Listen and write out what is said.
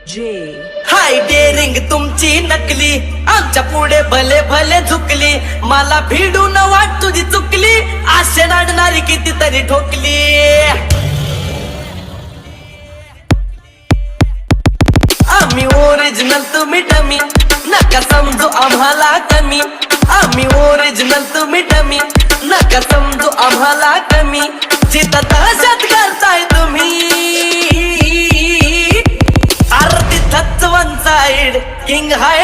हाय daring तुमची नकली, आमच्या पुढे भले भले झुकली, मला भिडून वाट तुझी चुकली, आशे नाडणारी कितीतरी ठोकली. आम्ही ओरिजिनल तुम्ही डमी, नका समजू आम्हाला कमी. आम्ही ओरिजिनल तुम्ही डमी, नका समजू आम्हाला कमी. जिथं तशात करताय तुम्ही, आरती थच वन साइड किंग हाय